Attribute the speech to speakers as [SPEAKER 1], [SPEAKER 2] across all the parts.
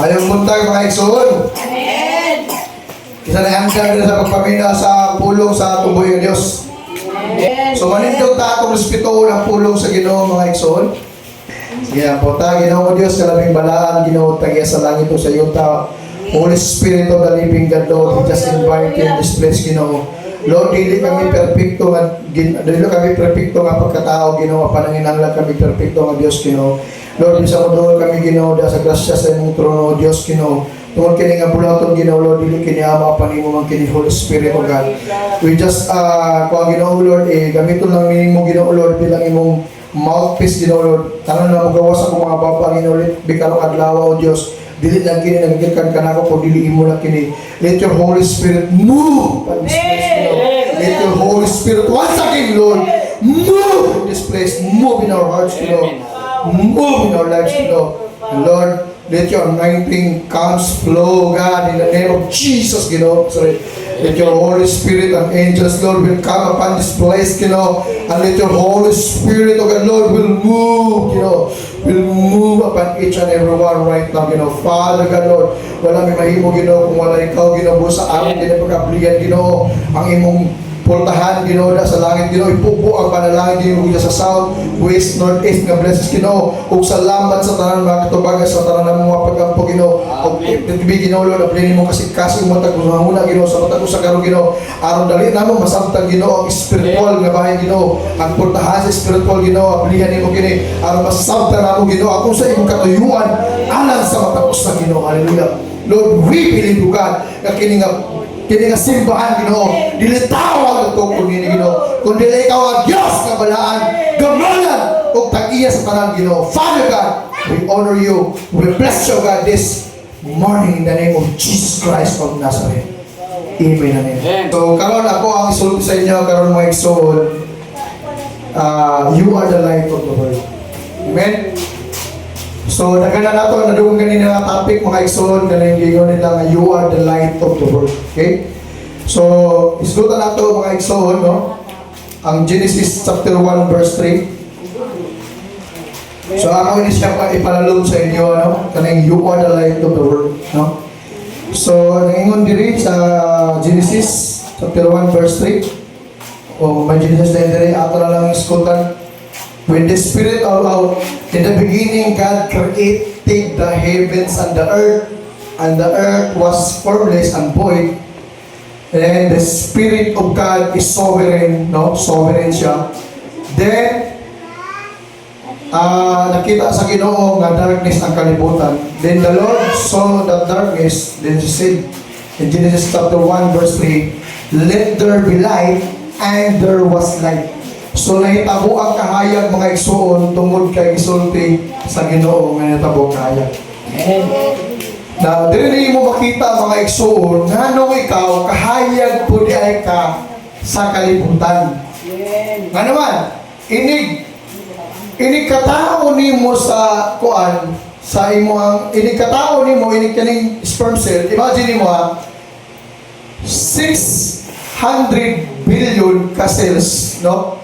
[SPEAKER 1] Ayong buntag mga igsoon.
[SPEAKER 2] Amen.
[SPEAKER 1] Isa na hanggang sa pagpamina sa pulong sa tuboy ng Diyos.
[SPEAKER 2] Amen.
[SPEAKER 1] So manindog ta atong respeto ng pulong sa Ginoo mga igsoon. Sige po ta, Ginoo Diyos, kalabing balaan, Ginoo tagiya sa langit o sa iyo ta. Holy Spirit of the living God, Lord, we just invite you in this place, Ginoo. Lord, dili kami perpekto nga pagkatao, Ginoo, pananginahanglan kami perpekto nga Dios, Ginoo. Lord, bisa mo doon kami, Ginoo, da sa grasya sa imong trono, Dios, Ginoo. Tungod kini nga bulaton, Ginoo, Lord, dili kini ama panimo man kini Holy Spirit of God. We just kuha, Ginoo, Lord, gamiton lang nimo, Ginoo, Lord, bilang imong mouthpiece, Ginoo, Lord. Tanan na magawas ako mga baba, Ginoo, bikarong adlaw, O Dios. Dili lang kini naggikan kanako kung dili imo lang kini. Let your Holy Spirit move in this place, Ginoo. Let your Holy Spirit once again, Lord, move in this place, move in our hearts, Ginoo. Move in our lives, Ginoo. And Lord, let your anointing comes flow, God, in the name of Jesus, Ginoo. Sorry. Let your Holy Spirit and angels, Lord, will come upon this place, Ginoo. And let your Holy Spirit, oh God, Lord, will move, Ginoo. Will move upon each and every one right now, Ginoo. Father God, Lord, wala may mahimo, Ginoo, kung wala ikaw, Ginoo, sa amin, Ginoo, pagkablihan, Ginoo, ang imong pultahan, Ginoo, sa langit, Ginoo, ipupo ang panalangin, Ginoo, sa south, west, north, east, nga blessings, Ginoo, ug salamat sa tanan mga katubagan, sa tanan ng mga pagkampo, Ginoo, ug tibi, Ginoo, Lord, aplinin mo kasi matag muna, Ginoo, sa matag sa karon, Ginoo, aron dali namo masabtan, Ginoo, ang spiritual nga bahay, Ginoo, ang pultahan sa spiritual, Ginoo, aplihan nimo kini, aron masabtan namo, Ginoo, akong sa imong katuyuan, alang sa matapos na, Ginoo, hallelujah. Lord, we believe you, God, na kini nga simbahan, Ginoo, dili tawag ito kung nini, Ginoo, kundi ikaw ang Diyos nga balaan, gamalan o tag-iya sa tanan, Ginoo. Father God, we honor you, we bless you, God, this morning in the name of Jesus Christ of Nazareth. Amen and amen. So, karon ako ang isulti sa inyo, karon mga igsoon, you are the light of the world. Amen? So, nagana nato, nadugong ganina na topic, mga igsoon, ganang gingon nila nga, you are the light of the world. Okay? So, isgutan nato, mga igsoon, no? Ang Genesis chapter 1, verse 3. So, ako ini siya ipalalom sa inyo, no? Kanang you are the light of the world, no? So, nangingon diri sa Genesis chapter 1, verse 3. O, may Genesis na diri, ato na lang isgutan. When the Spirit in the beginning, God created the heavens and the earth was formless and void. And the Spirit of God is sovereign, no? Sovereign siya. Then, nakita sa Ginoo nga darkness ang kalibutan. Then the Lord saw that darkness, then He said, in Genesis chapter 1, verse 3, let there be light, and there was light. So nahitabo ang kahayag, mga igsoon, tungod kay gisulti sa Ginoo nga nahitabo kahayag. Na dili mo makita, mga igsoon, ngano ikaw kahayag pud ay ka sa kalibutan. Nga naman, inig katao nimo sa kuan, sa imong inig katao nimo, inig kaning sperm cell. Imagine mo 600 billion ka cells, no?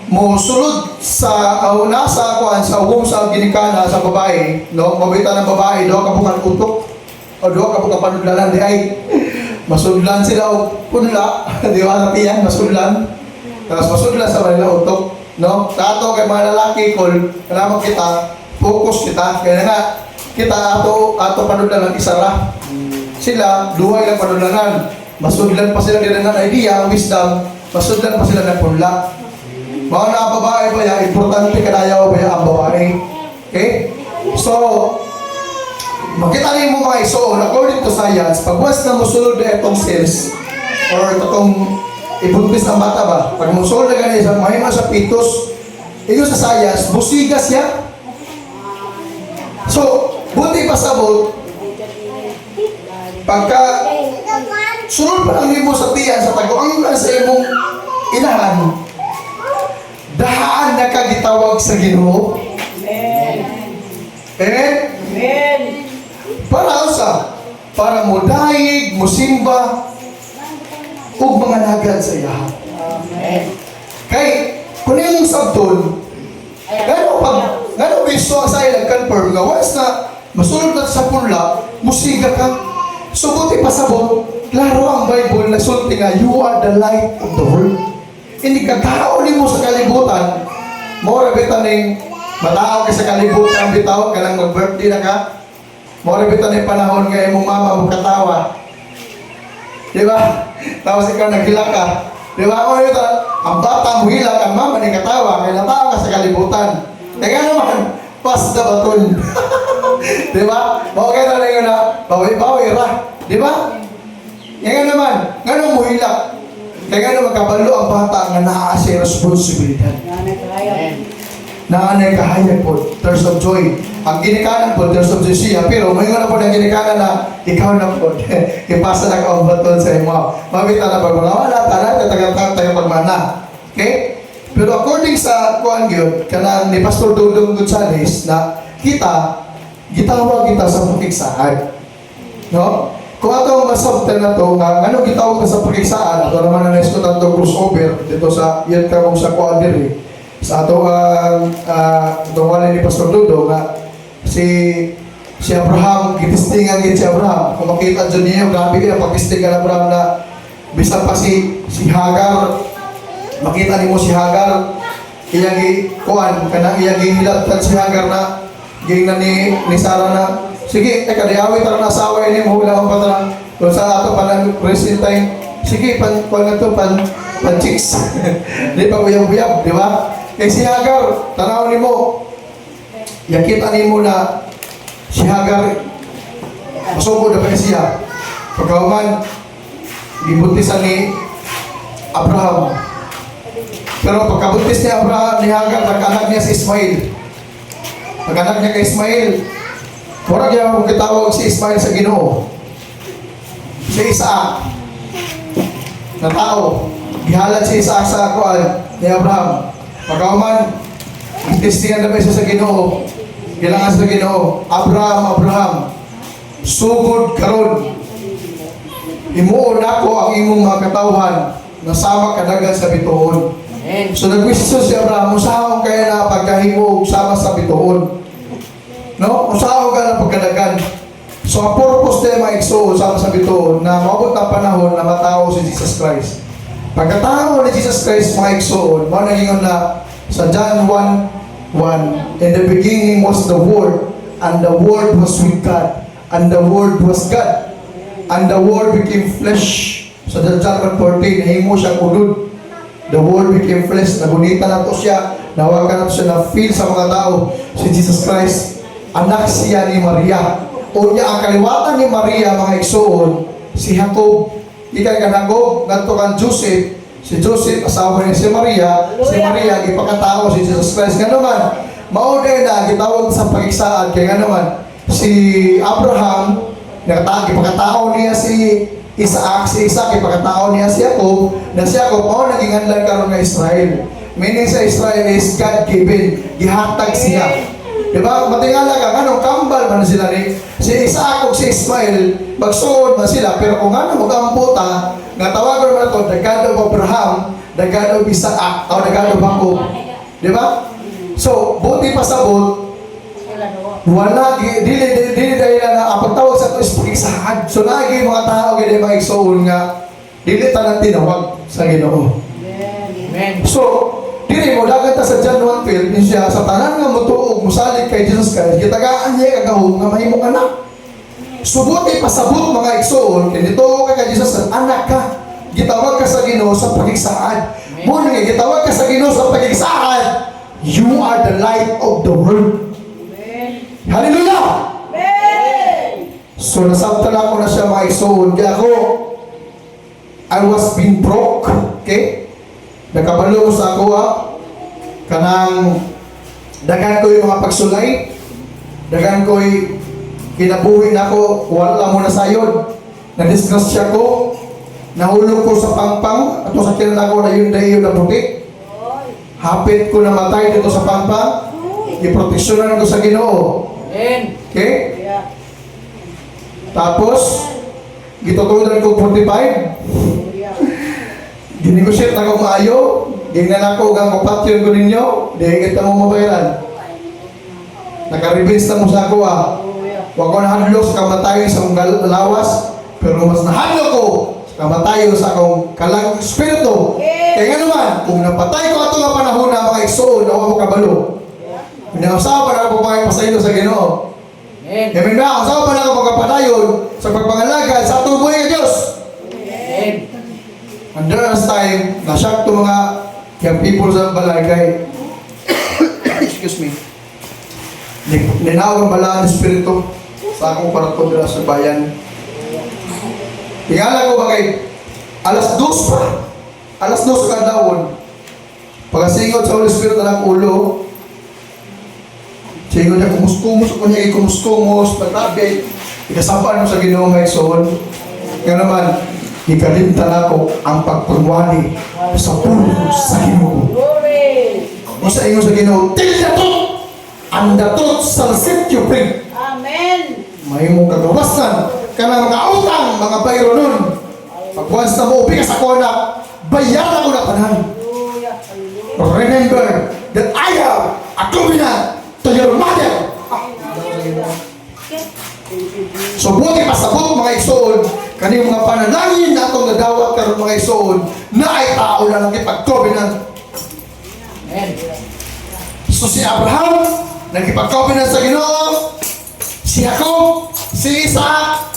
[SPEAKER 1] Mo sulod sa nasa kuan sa womb sa ginikana sa babae, no? Mabita ng babae do ka bukan utok o do ka bukan panudlanan di ay masudlan sila og punla di ba napiyan masudlan tapos masudlan sa kanila utok, no? Tato kay mga lalaki kol kanamo kita focus kita kaya nga kita ato panudlanan isara sila duhay lang panudlanan masudlan pa sila din ng idea wisdom masudlan pa sila ng punla. Mga na babae ba yan, importante kanayaw ba yan ang babae. Okay? So, makita niyo mo mga iso, according to science, pag once na musulod na itong cells, or itong ibuntis ng bata ba, pag musulod na ganyan, mahima sa fetus, iyo sa science, busiga siya. So, buti pa sabot, pagka sunod pa lang mo sa tiyan, sa tago-ang sa imong inahan, dahaan na kagitawag sa Ginoo.
[SPEAKER 2] Amen.
[SPEAKER 1] Amen?
[SPEAKER 2] Amen.
[SPEAKER 1] Para usa, para mo daig, mo simba, ug mga nagad sa iyahan.
[SPEAKER 2] Amen.
[SPEAKER 1] Kay, kung yung sabton, gano'n biso ang sa'yo nag-confirm nga, once na Masulod na sa punla, musiga ka. So buti pasabot, klaro ang Bible nagsulti nga, you are the light of the world. Hindi ka tao ni mo sa kalibutan, mo rabitan ng matao ka sa kalibutan, bitaw ka lang mag-birthday na ka. Mo rabitan ng panahon nga imong mama mo katawa. Di ba? Tapos ikaw naghila ka. Di ba? O ito, ang bata mo hila, ang mama ni katawa, kaya natawa ka sa kalibutan. Kaya naman, pass the baton. Di ba? Okay na lang yun na, bawi-bawi ra. Di ba? Kaya naman, nga mo hila. Kaya naman kabalo ang bata nga naa-asay responsibilidad. Naanay kahayag po, tears of joy. Ang ginikanan po, tears of joy siya. Pero may nga na po na ginikanan na ikaw na po. Ipasa na ka ang baton sa imo. Mabita na pag mga wala, tayo pagmana. Okay? Pero according sa kuan gyud kanang ni Pastor Dudong Gonzales na kita gitawag kita sa pakigsaan. No? Kung ato masabtan na to nga ano gitawag ka sa pakigsaan, ato naman na nesto tanto crossover dito sa yan ka sa kuan diri. Sa ato ang wala ni Pastor Dudong nga si Abraham gitistingan gid si Abraham. Kung makita jud niyo grabe ka pagtistingan Abraham na bisan pa si Hagar. Makita nimo si Hagar iyang kuan kanang iyang hilatan si Hagar na gingnan ni Sarah na sige diawit ra na asawa ini mo wala pa tara kung sa ato panang present time sige kuan na to pan chicks di pa uyab-uyab di ba kay si Hagar tanaw nimo yakita nimo na si Hagar masugod na pa siya pagkauman gibuntisan ni Abraham. Pero pagkabuntis ni Abraham, ni Hagar, nagkanak niya si Ismail. Nagkanak niya kay Ismail. Mura kaya kung kitawag si Ismail sa Ginoo. Si Isaac. Na tao. Gihalat si Isaac sa kuan ni Abraham. Pagkauman, testingan na ba siya sa Ginoo. Kailangan sa Ginoo. Abraham. Sugod karon. Imuon ako ang imong mga katawhan. Nasama kadagan sa bituon. So nagwisyo si Abraham, usahaw kaya na pagkahimo sama sa bituon. No? Usahaw ka na pagkadagan. So ang purpose na maigsoon sama sa bituon na maabot ng panahon na matao si Jesus Christ. Pagkatao ni Jesus Christ maigsoon, mo naging na sa John 1:1, in the beginning was the Word, and the Word was with God, and the Word was God, and the Word became flesh. So John 1:14, nahimo siya ulod. The Word became flesh, nagunita na to siya, nawagan na to siya na feel sa mga tao. Si Jesus Christ, anak siya ni Maria. O niya, ang kaliwatan ni Maria, mga igsoon, si Jacob, ikay ka Jacob, ganto kang Joseph, si Joseph, asawa niya si Maria, ipakatao si Jesus Christ. Nga naman, maunay na, gitawag sa pagiksaan, kaya nga naman, si Abraham, ipakatao niya si Isaac, ipakatao niya si Jacob, na si Jacob, naging handlan karon ng Israel. Meaning sa Israel is God-given, gihatag siya. Diba? Matingala ka, anong kambal man sila ni? Si Isaac o si Ismael, magsuod na sila, pero kung ano mag-amputa, nga tawagan mo na ito, the God of Abraham, the God of Isaac, o the God of Jacob. Diba? So, buti pasabot, wala, dili dahil na ang pagtawag sa ito is pag-isahan. So lagi mga tao gani mga igsoon nga dili tanang tinawag sa Ginoo. Amen. So, dili mo dagat sa John 1:12 siya sa tanan nga mutuog musalig kay Jesus Christ, gitagaan niya kagahom nga mahimong anak. Subuti pasabot mga igsoon, dito kay Jesus anak ka. Gitawag ka sa Ginoo sa pag-isahan. Mo nga gitawag ka sa Ginoo sa pag-isahan. You are the light of the world. Hallelujah! Amen! So nasabtala ko na siya mga igsoon. Kaya ako, I was being broke. Okay? Nakabalo sa ako kanang dagan ko yung mga pagsulay. Dagan ko yung kinabuhin ako. Wala mo na sayod. Na-disgrasya ko. Nahulog ko sa pangpang. At sa kinan ako na yung dayo na puti. Hapit ko na matay dito sa pangpang. Iproteksyonan ko sa Ginoo. Okay? Tapos, gitutunan ko 45. Ginegosyate na ko maayo. Gingnan ako ang mapatyon ko ninyo. Di kita mo mabayaran. Naka-revenge na mo sa ako Huwag ko nahadlok sa kamatayon sa akong lawas, pero mas nahadlok ko sa kamatayon sa akong kalang espiritu. Kaya nga naman, kung napatay ko ato nga panahon na mga igsoon, nawa mo kabalo. Kung nakasawa na ako pasaylo sa Ginoo. Amen ba? Kasawa pa na ako pagkapatayon sa pagpangalagad sa atong buhay ng Diyos. And there was time, na-shock to mga young people sa balagay. Excuse me. Ninawag ang balaan ng Espiritu sa akong kwarto nila sa bayan. Tingala ko ba kay alas 2 pa. Alas 2 ka daon. Pagkasingot sa Holy Spirit na ng ulo, singot niya kumus-kumus, kung niya ikumus-kumus, pagtabi, ikasapaan mo sa Ginoo may soon. Nga naman, ikalimtan ako ang pagpurwani sa puno sa Ginoo. O sa inyo sa Ginoo, till the truth, and the truth shall set you free.
[SPEAKER 2] Amen.
[SPEAKER 1] May mong kagawasan ka ng mga utang, mga bayro nun. Pag once na maupi ka sa kona, bayaran ko na tanan. Remember that I am a covenant to your mother. So buti pasabot mga igsoon, kaniyong mga panalangin na itong nadawat karon mga igsoon, na ay tao na lang ipag-covenant. So si Abraham, nagipag-covenant sa Ginoo, si Jacob, si Isaac,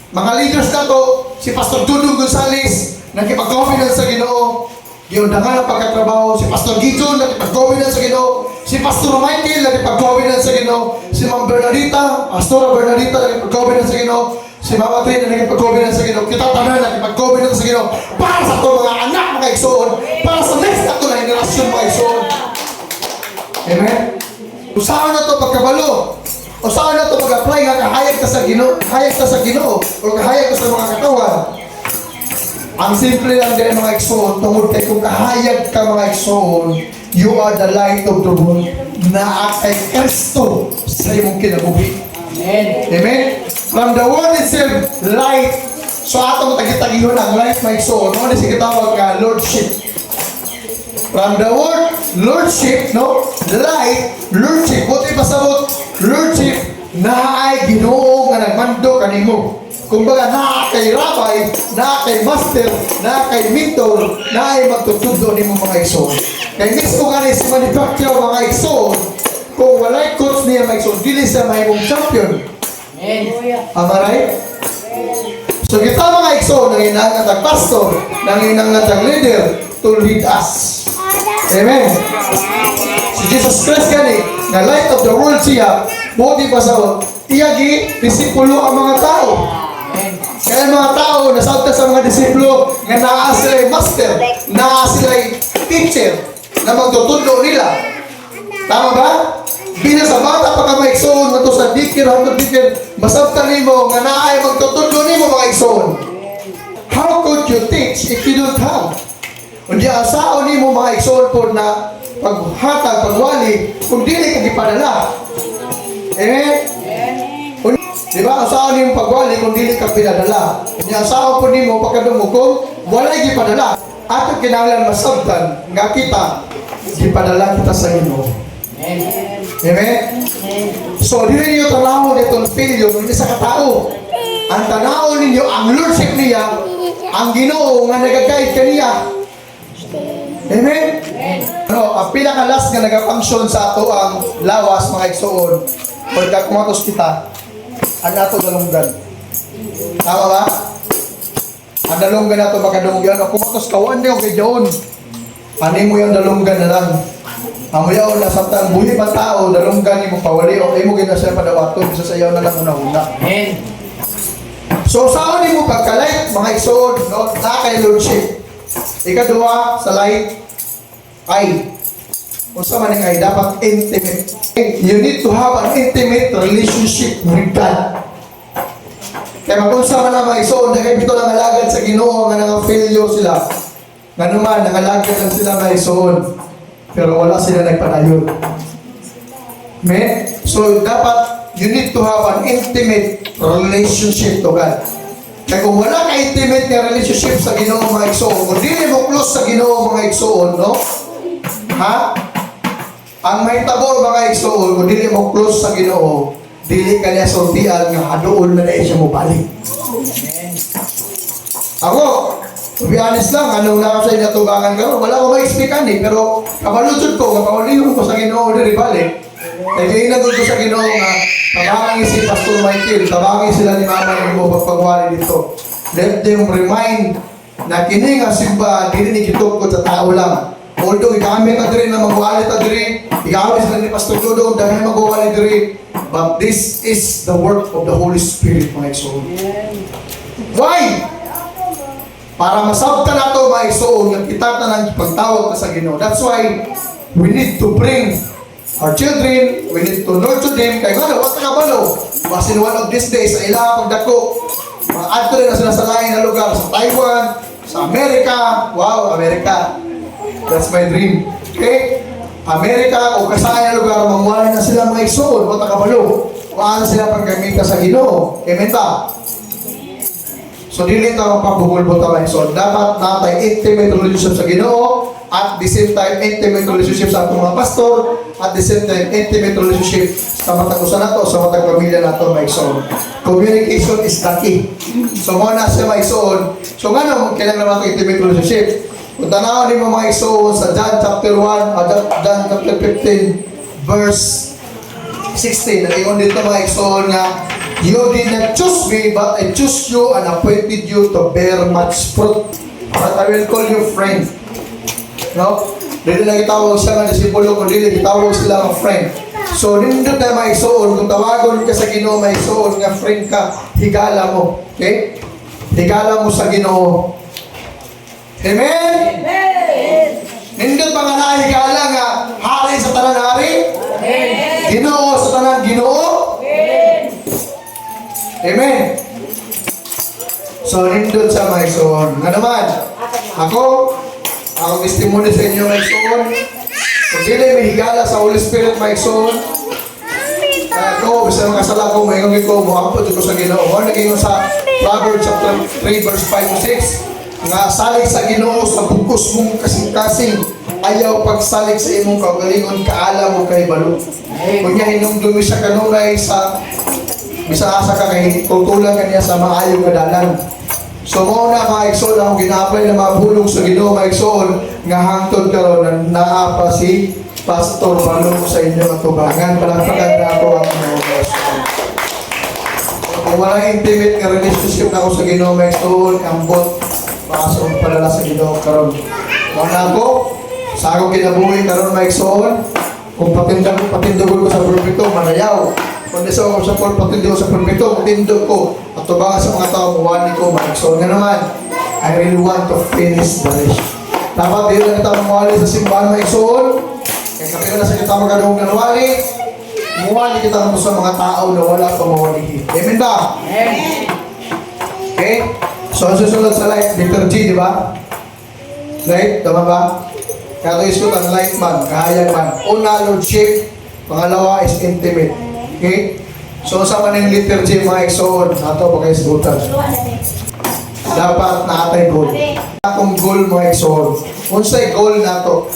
[SPEAKER 1] mga leaders na to, si Pastor Dudong Gonzales, nagipag-covenant sa Ginoo, giundangan ang pagkatrabaho, si Pastor Gideon, nagipag-covenant sa Ginoo, si Pastor Michael, nagipag-covenant sa Ginoo, si Ma'am Bernadita, Pastora Bernadita, nagipag-covenant sa Ginoo, si Mama Trina, nagipag-covenant sa Ginoo, kita tanan, nagipag-covenant sa Ginoo, para sa ito mga anak mga igsoon, para sa next na ito na generasyon mga igsoon. Amen? Usahan na ito pagkabalo. Usahan na ito pag-apply nga kahayag ka sa Ginoo, kahayag ka sa Ginoo, o kahayag ka sa mga katawan. Ang simple lang din mga igsoon, tungod kay kung kahayag ka mga igsoon, you are the light of the world na kay Kristo sa imong kinabuhi.
[SPEAKER 2] Amen.
[SPEAKER 1] Amen? From the word itself, light. So ato matagitagihon ang light mga igsoon. Ano na sigitawag ka? Lordship. From the word Lordship, no? Light, Lordship. Buti pasabot, Lordship na ay Ginoo nga nagmando kanimo. Kumbaga, na kay rabbi, na kay master, na kay mentor, na ay magtutudo ni mga igsoon. Kaya mismo ka si manufacturer mga igsoon, kung walay coach niya mga igsoon, dili sa may mong champion.
[SPEAKER 2] Amen.
[SPEAKER 1] Am I right? So kita mga igsoon, nanginangat ang pastor, nanginangat ang leader to lead us. Amen. Si Jesus Christ gani, na light of the world siya, buti pa sa iyagi, disipulo ang mga tao. Kaya mga tao, nasabta sa mga disipulo nga naa sila master, naa sila teacher, na magtutundo nila. Tama ba? Bila sa bata pa ka maigsoon, nga to sa dikir, hanggang dikir, masabta nimo nga naa ay magtutundo nimo mga igsoon. How could you teach if you don't have? Kundi asaon nimo mga igsoon po na paghatag, pagwali, kung dili ka gipadala. Amen? Diba? Asaon nimo pagwali kung dili ka pinadala. Kundi asaon po nimo pagkadong mo kung walay gipadala. Ato kinahanglan masabtan nga kita gipadala kita sa Ginoo.
[SPEAKER 2] Amen.
[SPEAKER 1] Amen? So, dili niyo tanawon itong failure ng isa ka tao. Ang tanawon ninyo, ang lordship niya, ang Ginoo nga nagagayad kaniya. Amen? Ano, ang pinaka-last nga nag-function sa ato ang lawas, mga igsoon, pagka kumatos kita, ang ato dalunggan. Tama ba? Ang dalunggan nato makadunggan. Ang kumatos kawan niyo kay John. Ano mo yung dalunggan na lang? Ang yaw na samtang buhi pa tao, dalunggan ni mo pawali, o mo ginasya padawato, bisa sayaw na lang una-una.
[SPEAKER 2] Amen.
[SPEAKER 1] So, saan ni mo pagka-light, mga igsoon, no? Na kay lordship. Ikaduha sa light ay kung sa maning ay dapat intimate. You need to have an intimate relationship with God. Kaya magunsa man ang mga igsoon, dahil ito lang alagad sa Ginoo nga nang-failure sila. Nga naman, nangalagad lang sila mga igsoon. Pero wala sila nagpadayon. Amen? So, dapat you need to have an intimate relationship to God. Kaya kung wala ka intimate na relationship sa Ginoo mga igsoon, kung di mo close sa Ginoo mga igsoon, no? Ha? Ang may tabo mga igsoon, kung di mo close sa Ginoo, dili ka niya sultian nga adoon na siya mo balik. Ako, to be honest lang, anong nakasay na tugangan ka, wala ko ma-explican pero kapalutsod ko, kapauliyon ko sa Ginoo diri balik. Kaya ginagod ko sa Ginoo nga, tabangin si Pastor Michael, tabangin sila ni Mama ng mo pagpagwali dito. Let them remind na kini nga simba, dili ni kitok ko sa tao lang. Although ikamit na diri na magwali ta diri, ikamit sila ni Pastor Dodo, dahil magwali diri. But this is the work of the Holy Spirit, my soul. Why? Para masabta na ito, mga isoon, yung kita na ng pagtawag na sa Ginoo. That's why we need to bring our children, we need to nurture them. Kaya nga, wata ka balo. Basin one of these days, sa ilang pagdako, mga adto rin na sila sa lain na lugar, sa Taiwan, sa Amerika. Wow, Amerika. That's my dream. Okay? Amerika o kasaya na lugar, manguwalay na sila mga isoon, wata ka balo. Waan sila pagkamita sa Ginoo. Amen ba? So, dili tayo mapapubulbot tayo. So, dapat natay intimate relationship sa Ginoo at the same time intimate relationship sa atong mga pastor at the same time intimate relationship sa matag usa nato sa matag pamilya nato may igsoon. Communication is the key. So, mo na siya may igsoon. So, nga naman, kailangan naman intimate relationship. Kung tanaw ni mo mga igsoon sa John chapter 1, John chapter 15, verse 16, nag-iwan dito mga igsoon nga, you did not choose me, but I choose you and appointed you to bear much fruit. But I will call you friend. No? Dili na itawag siya nga disipulo, kung dili itawag sila ng friend. So, nindot na may isuon, kung tawagon ka sa Ginoo, may isuon nga friend ka, higala mo. Okay? Higala mo sa Ginoo. Amen?
[SPEAKER 2] Amen.
[SPEAKER 1] Nindot pa nga nahigala nga, hari sa tanan hari?
[SPEAKER 2] Amen.
[SPEAKER 1] Ginoo sa tanan Ginoo? Amen. So, nindot sa mga isuon. Nga naman, ako testimony sa inyo mga isuon. Kung dili may higala sa Holy Spirit mga isuon, ako, bisa mga kasala ko, may ngangin ko, muhampod ko sa Ginoo. Ano naging sa Proverbs chapter 3, verse 5 to 6, nga salig sa Ginoo sa bukos mong kasing-kasing, ayaw pagsalig sa imong kaugalingon, kaala mo kay balo. Kung niya hinumdumi siya kanunay sa bisa asa ka kay tutulan kaniya sa maayong kadalan. So mo na mga igsoon akong gina-apply na mga bulong sa Ginoo mga igsoon nga hangtod karon na naapa si Pastor Balong sa inyo atubangan. Palagpagan na ako ang mga igsoon. Kung wala intimate nga relationship na ako sa Ginoo mga igsoon, ambot pasok palala sa Ginoo karon. Wala ako sa akong kinabuhi karon mga igsoon, kung patindagon ko sa pulpito manayaw. Kung nasa ako sa patindog sa pulpito, patindog ko. At tubangan sa mga tao, muwani ko, so nga naman, I really want to finish the race. Dapat dito na kita muwali sa simbahan mga igsoon. Kaya kapila na sa kita maganoong nanwali, muwali kita sa mga tao na wala pa mawalihin. Amen ba?
[SPEAKER 2] Amen.
[SPEAKER 1] Okay? So, susunod sa light, liturgy, di ba? Light, tama ba? Kaya ito iskot ang light man, kahayag man. Una, lordship. Pangalawa is intimate. Okay? So, sa maning liturgy mga igsoon, nato pa kayo sigutan. Dapat na atay goal. Atong goal mga igsoon. Unsay goal nato?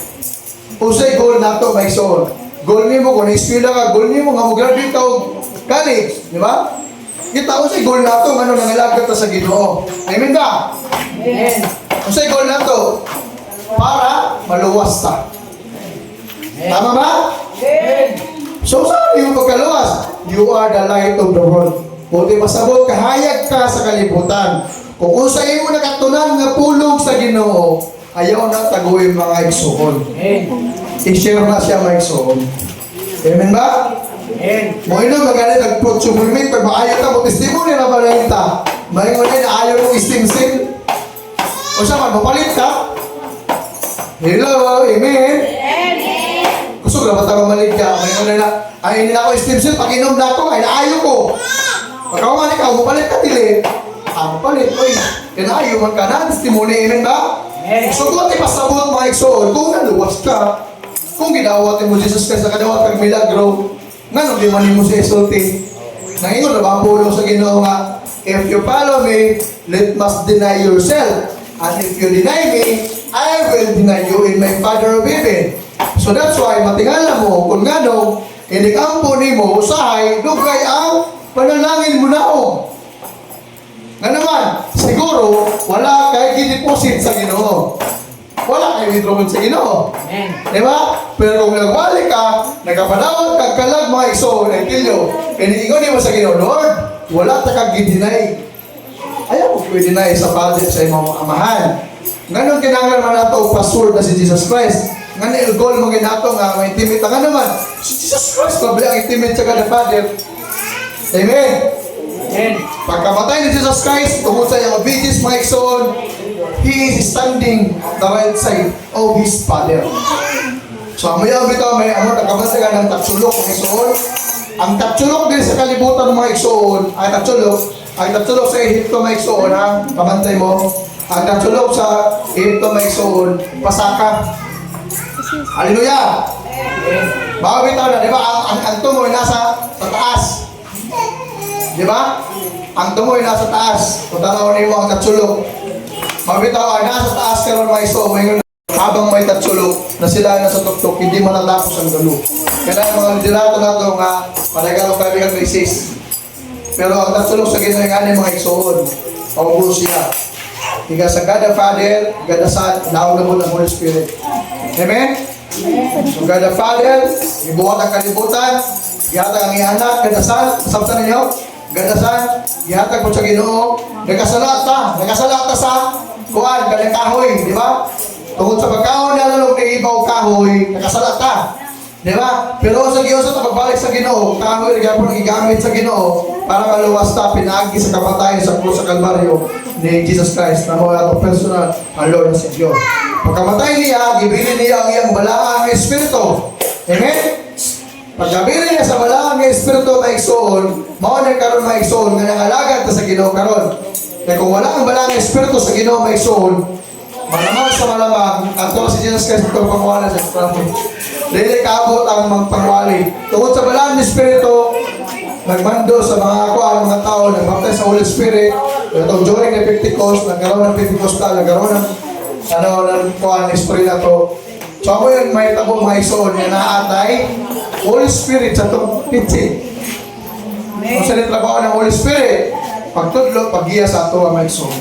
[SPEAKER 1] Unsay goal nato mga igsoon? Goal nimo kung na-eskwela ka, goal nimo nga mo-graduate ka og college, di ba? Kita unsay goal nato ngano nangalagad ta sa Ginoo. Amen ba?
[SPEAKER 2] Amen.
[SPEAKER 1] Unsay goal nato? Para maluwas ta. Tama ba?
[SPEAKER 2] Amen.
[SPEAKER 1] So, saan yung pagkaluwas? You are the light of the world. Buti pasabot, kahayag ka sa kalibutan. Kung usa mo nakatunan nga pulong sa Ginoo, ayaw na taguin mga igsoon.
[SPEAKER 2] Amen.
[SPEAKER 1] I-share na siya mga igsoon. Amen ba?
[SPEAKER 2] Amen.
[SPEAKER 1] Mo ino magalit nag-protsumimit, pag maayaw ka mo, testimony na balita. May mo din ayaw mong istimsim. O siya man, mapalit ka. Hello, amen. Gusto ko na ba malig ka? May una na, ay hindi na ako istimsil, pag-inom na ako, ay naayo ko. Pagkawaman ikaw, mapalit ka tili. Mapalit, oy. Kinaayo man ka na, testimony, amen ba? So kung ati pasabot mga igsoon, kung naluwas ka, kung ginawatin mo Jesus Christ sa kadawat kag milagro, nga di man mo sa isulti. Nangingon na ba ang pulong sa Ginoo nga, if you follow me, let must deny yourself. And if you deny me, I will deny you in my Father of heaven. So that's why, matingala mo, kung nga no, Inikampo nimo usahay dugay ang panalangin mo naong. Nga naman, siguro wala kay gideposit sa Ginoo. Wala kay withdrawal sa Ginoo.
[SPEAKER 2] Amen.
[SPEAKER 1] Di ba? Pero kung nagbalik ka, nagkapanawag kag kalag mga iso, nagtilyo, iniingon mo sa Ginoo, Lord, wala ta kag gidinay. Ayaw mo pwede sa Father sa imong amahan. Ngayon kinanglan man nato pastor na si Jesus Christ. Ngayon goal mo ginato nga may intimate nga naman. Si Jesus Christ pabili ang intimate sa God the Father. Amen.
[SPEAKER 2] Amen.
[SPEAKER 1] Pagkamatay ni Jesus Christ, tungkol sa iyang obedience mga igsoon, He is standing the right side of His Father. So, amaya bitaw may amo nagkamatay ka ng tatsulok mga igsoon. Ang tatsulok din sa kalibutan ng mga igsoon, ay tatsulok sa Ehipto mga igsoon, ha? Kamantay mo. Ang tatsulok sa Ehipto mga igsoon, pasaka. Hallelujah! Bago bitaw na, di ba? Ang tumoy nasa taas. Di ba? Ang tumoy nasa taas. Kung tanawin mo ang tatsulok. Mabitaw ay nasa taas ka ron mga iso. Habang may tatsulok na sila nasa tuktok, hindi matatapos ang galo. Kaya mga liderato na ito nga panagalo kami kang isis. Pero ang tatsulok sa Ginoo nga mga isoon. Paubulo siya. Higa sa God the Father, God the Son, nauna mo ng Holy Spirit. Amen? So God the Father, ibuhat ang kalibutan, ihatag ang ihanak, God the Son, sabta ninyo? God the Son, ihatag mo sa Ginoo, nagkasalata sa kuwan, galing kahoy, di ba? Tungkol sa pagkaon na lalong ni ibaw kahoy, nakasalata. Di ba? Pero sa Diyos at pagbalik sa Ginoo, kahoy rin po igamit sa Ginoo para maluwas na pinagi sa kamatayan sa krus sa Kalbaryo ni Jesus Christ na mga personal ang Lord sa Diyos. Pagkamatay niya, gibilin niya ang iyang balaang Espiritu. Amen? Pagkabilin niya sa balaang Espiritu na igsoon, maunay karon na igsoon nga nangalagad ta sa Ginoo karon. Kaya kung wala ang balaang Espiritu sa Ginoo na igsoon, malamang sa malamang, ato si Jesus Christ ito pangwala sa Espiritu. Dili kaabot ang mga pangwali. Tungkol sa balaang Espiritu, nagmando sa mga tao, nagbaptize sa Holy Spirit, itong during the Pentecost, nagkaroon ng Pentecostal, nagkaroon ng ng Espiritu na to. So ako yun, may tabong mga isoon na naatay, Holy Spirit sa itong pitsi. Kung sa trabaho ng Holy Spirit, pagtudlo, pag-iya sa ito ang mga isoon.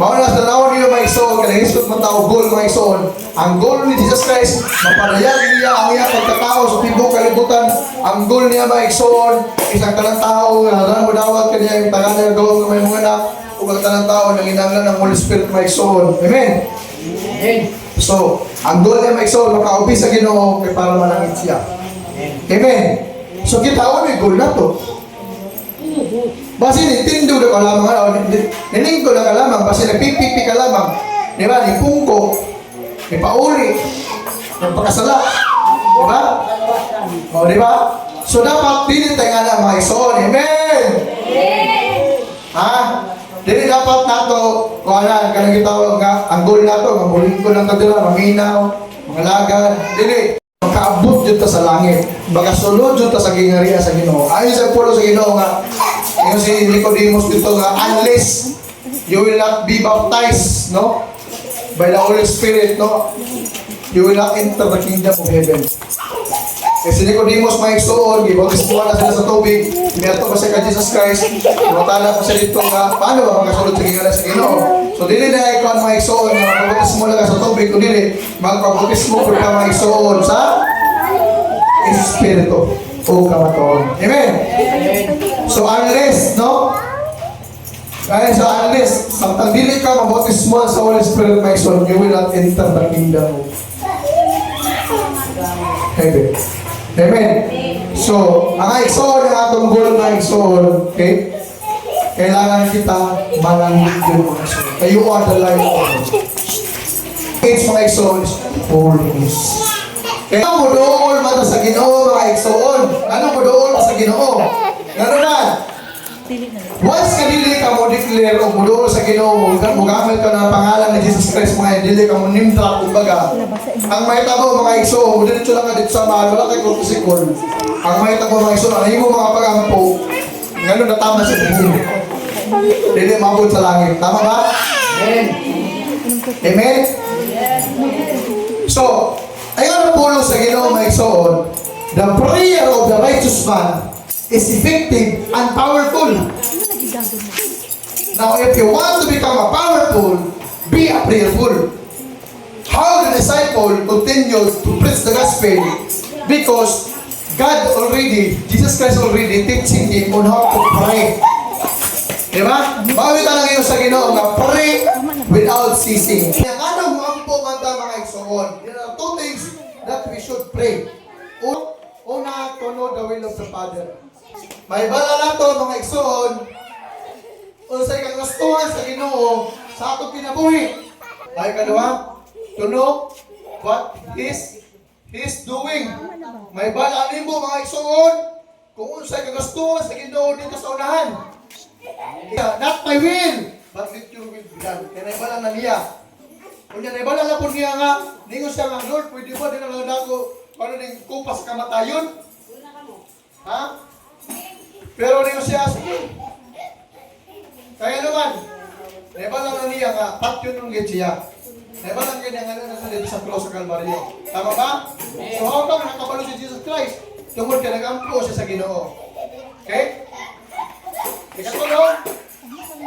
[SPEAKER 1] Mauna sa tao niyo mga isoon, kaya hisot mo tao, goal mga isoon. Ang goal ni Jesus Christ, mapanayag niya ang iyang pagkatao sa tibok kalibutan. Ang goal niya mga isoon, isang talang tao, naran mo dawat ka niya, yung tagang niya gawang may mga na, kung ang talang tao, nanginanglan ng Holy Spirit mga isoon. Amen?
[SPEAKER 2] Amen.
[SPEAKER 1] So, ang goal niya mga isoon, makaubi sa Ginoo, kaya para manangit siya. Amen? So, kita ako may goal na to. Basi nintendo na ka lamang, niningko na ka lamang, basi nagpipipi ka lamang, di ba, nipungko, nipauli, nagpakasala, di ba? O, di ba? So, dapat pinit tayo nga ng mga isoon, amen? Ha? Dili dapat nato, kung ano, kanang gitawag nga, ang goal nato, ang muling ko ng kadila, maminaw, mga lagad, dili. Makaabot dito sa langit, makasulod dito sa gingariya sa Ginoo. Ayon sa pulo sa Ginoo nga, yung si Nicodemus dito nga, unless you will not be baptized, no? By the Holy Spirit, no? You will not enter the kingdom of heaven. Eh si Nicodemus may igsoon, gibautismuhan na sila sa tubig, iniato pa siya kay Jesus Christ, matala pa siya dito nga, paano ba makasulod sa gingariya sa Ginoo? So dili na ikaw ang mga igsoon, magpabautismo lang ka sa tubig, kung dili, magpabautismo ko na mga igsoon sa Espiritu o kamataon. Amen? So unless, no? Kaya sa unless, samtang dili ka mabautismo sa Holy Spirit may igsoon, you will not enter the kingdom of heaven. Amen? So, ang igsoon, ang atong goal ng igsoon, okay? Kailangan kita manangit yung mga igsoon. You are the light of God. It's mga igsoon is holiness. Kaya mo doon mata sa Ginoo mga igsoon. Ano mo doon sa Ginoo? Gano'n na? Once ka dili ka mo declare o mo doon sa Ginoo, mugamit ka ng pangalan ni Jesus Christ mga dili ka mo nimdra kumbaga. Ang mahitabo mga igsoon, diretso lang ka dito sa mahal, wala kay kurtisikol. Ang mahitabo mga igsoon, ano mo mga pagampo, gano'n na tama sa Ginoo. Dili mabot sa langit. Tama ba?
[SPEAKER 2] Amen.
[SPEAKER 1] Amen? So, ayun ang pulo sa Ginoo mga igsoon. The prayer of the righteous man is effective and powerful. Now, if you want to become a powerful, be a prayerful. How the disciple continues to preach the gospel? Because God already, Jesus Christ already teaching him on how to pray. Diba? Bawit na ngayon sa Ginoo nga pray without ceasing. Kaya anong mampo man ta mga igsoon? There are two things that we should pray. Una, to know the will of the Father. May bala na to mga igsoon. Unsay kang gustuhan sa Ginoo sa atong kinabuhi. Ay kadua, to know what He's doing. May bala nimo mga igsoon kung unsay kang gustuhan sa Ginoo dito sa unahan. Yeah, not my will, but let your will be done. Kaya naibala na niya. Kung yan, naibala na po niya nga, ningon siya nga, Lord, pwede ba din ang ako, paano din kupas kamatayon? Ha? Pero ningon siya, sige. Kaya naman, naibala na niya nga, patyon nung siya. Naibala na niya nga na dito sa cross sa Calvario. Tama ba? So, habang nakabalo si Jesus Christ, tungkol ka nag-amplo siya sa Ginoo. Okay? Ikatulong,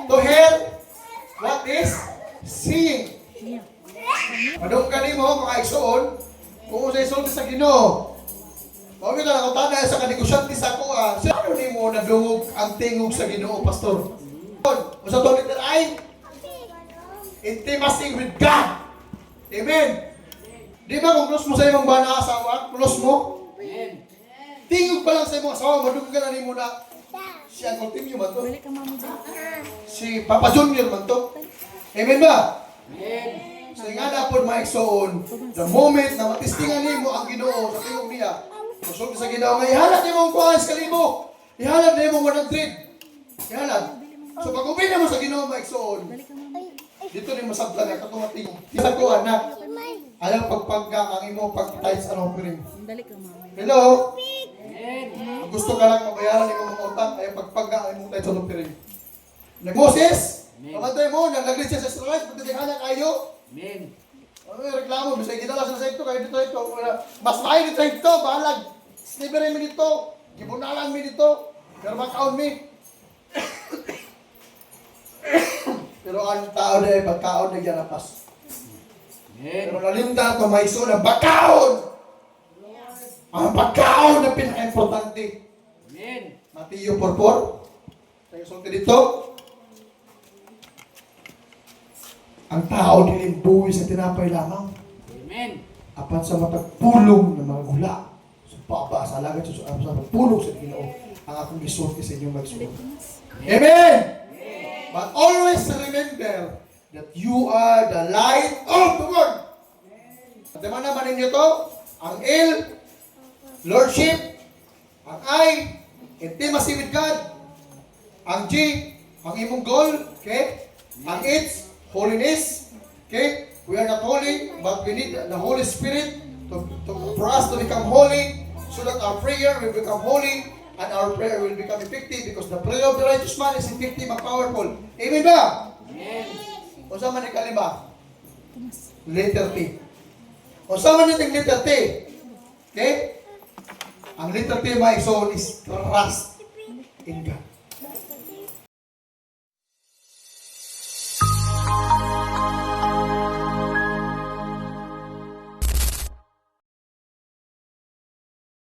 [SPEAKER 1] to hear what is seeing. Madung ka mo, mga igsoon, kung sa isulti sa Ginoo. Kung ito na, kung tanda sa kanigusyante sa kuha, sino ni mo nadungog ang tingog sa Ginoo, Pastor? Kung sa tulit na ay, intimacy with God. Amen. Di ba kung close mo sa imong bana asawa, close mo?
[SPEAKER 2] Amen.
[SPEAKER 1] Tingog pa lang sa imong asawa, madungog ka na ni mo na, si Uncle Timmy man to. Si Papa Junior man to. Amen ba?
[SPEAKER 2] Amen.
[SPEAKER 1] So nga na po mga igsoon, the moment na matistingan nimo ang Ginoo sa tingog niya, kusog sa Ginoo nga ihalat nimo ang kuhaan sa kalimo. Ihalat nimo 100. Ihalat. So pag ubin mo sa Ginoo mga igsoon, dito ni masabtan na katong tingog. Isa ko anak. Alam pagpagka ang imo pag-tights ano piring. Hello.
[SPEAKER 2] Amen.
[SPEAKER 1] Gusto ka lang mabayaran ni mga utang ay pagpagka ay mo tayo sa lupirin. Moses, pamatay mo, naglaglit siya sa Israel, pagdatinghanan kayo.
[SPEAKER 2] Amen.
[SPEAKER 1] Ano yung reklamo, bisay kita lang sa ito, kayo dito ito. Mas maay dito ito, bahalag. Sniberin mi dito, gibunalan mi dito, pero makaon mi. Pero ang tao na ay pagkaon na gyanapas.
[SPEAKER 2] Amen.
[SPEAKER 1] Pero nalimta ito, may iso na bakaon! Ang pagkaon na pinaka-importante.
[SPEAKER 2] Amen.
[SPEAKER 1] Mateo 4:4. Tayo sulti dito. Ang tao nilimbuhi sa tinapay lamang.
[SPEAKER 2] Amen.
[SPEAKER 1] Apat sa matagpulong ng mga gula. Sa baba, sa alagad sa pagpulong sa Ginoo. Ang akong gisulti sa inyong magsulong. Amen! But always remember that you are the light of the world. At naman naman ninyo to, ang L, Lordship, ang I, intimacy with God, ang G, ang imong goal, okay? Ang H, holiness, okay? We are not holy, but we need the Holy Spirit for us to become holy, so that our prayer will become holy, and our prayer will become effective, because the prayer of the righteous man is effective and powerful. Amen ba?
[SPEAKER 2] Amen.
[SPEAKER 1] O sa man ikalima? Letter T. O sa man itong letter T? Okay? Ang letter T, my soul, is trust in God.